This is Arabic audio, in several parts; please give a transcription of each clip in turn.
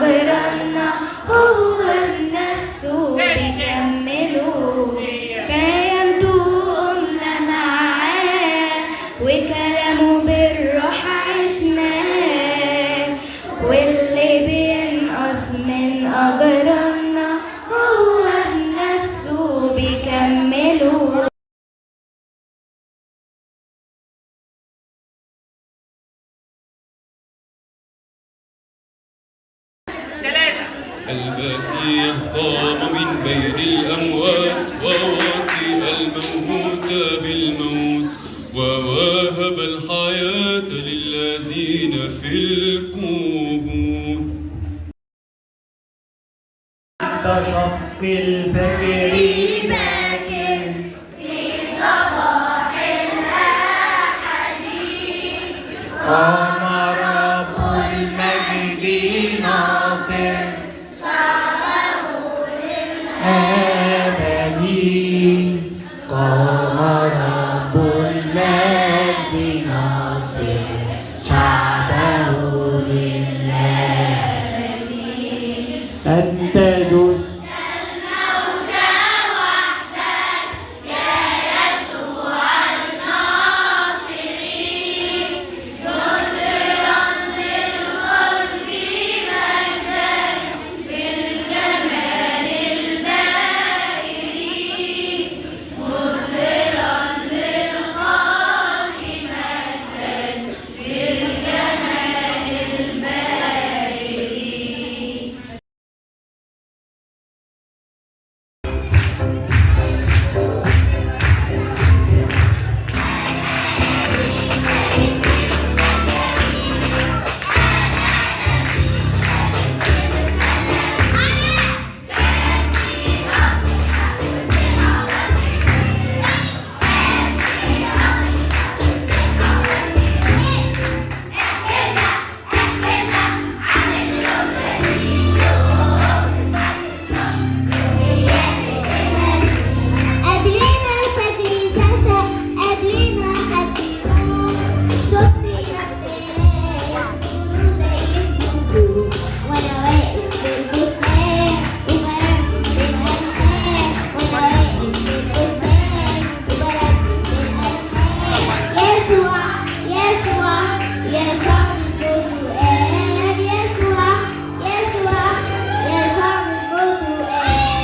أجرنا هو النفس بيكملوا كيانته قمنا معاه وكلامه بالروح عشناه واللي بينقص من أجرنا هو النفس بيكملوا. المسيح قام من بين الأموات ووطئ الموت بالموت ووهب الحياة للذين في القبور. شق الفجر باكر في صباح الأحد قام رب المجد ناصر أبدي قام رب المجد ناصر شعبه لله أنت دست الموت وحدك يا يسوع الناصري نصرا للخلق مجدا بالجمال الباهر نصرا للخلق مجدا بالجمال الباهر. قبلنا شكل شاشة قبلنا حد يقول صوتي الدراية زي النجوم وأنا واقف في البستان وبرنم بالألحان وأنا واقف في البستان وبرنم بالألحان يسوع يسوع يسوع من البرتقال يسوع يسوع يسوع من البرتقال.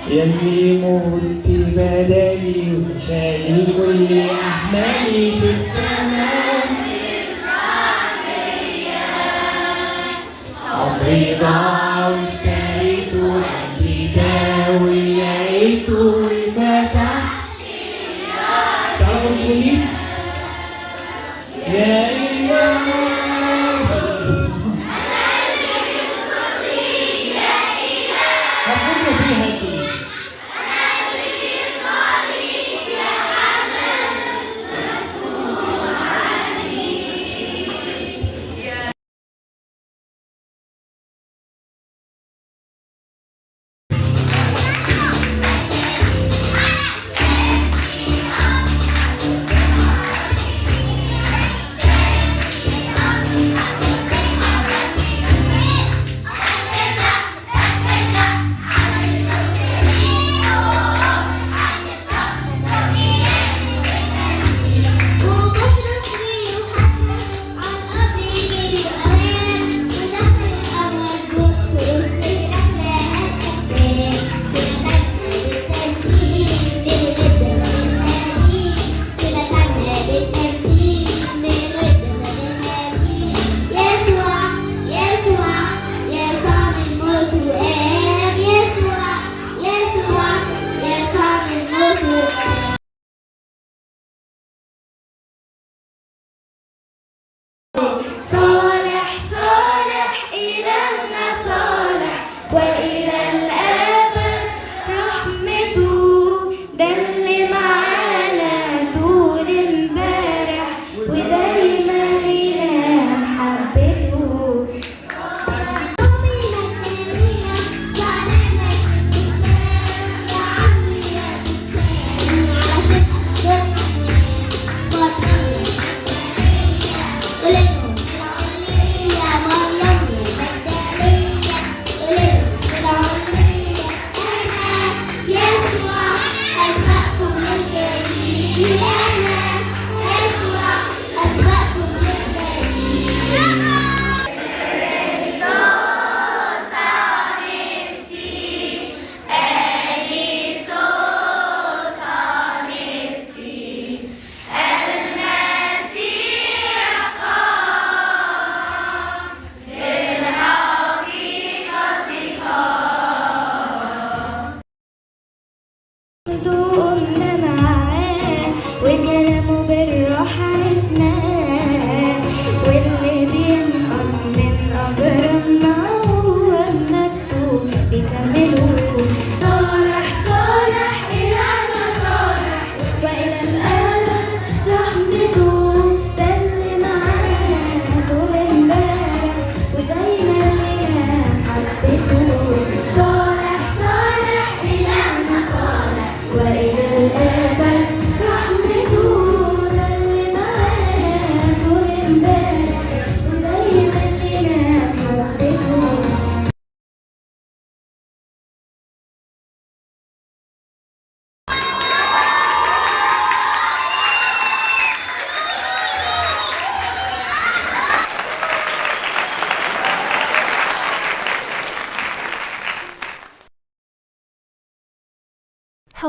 يلي مت بدني وشايل كل أحمالي في السماء عمري ضاع واشتريته قلبي داوي لقيته وفتحت تعرفوا مين؟ يا إله هتقولوا فيها انتوا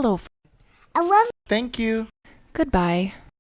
hello. I love Thank you. Goodbye.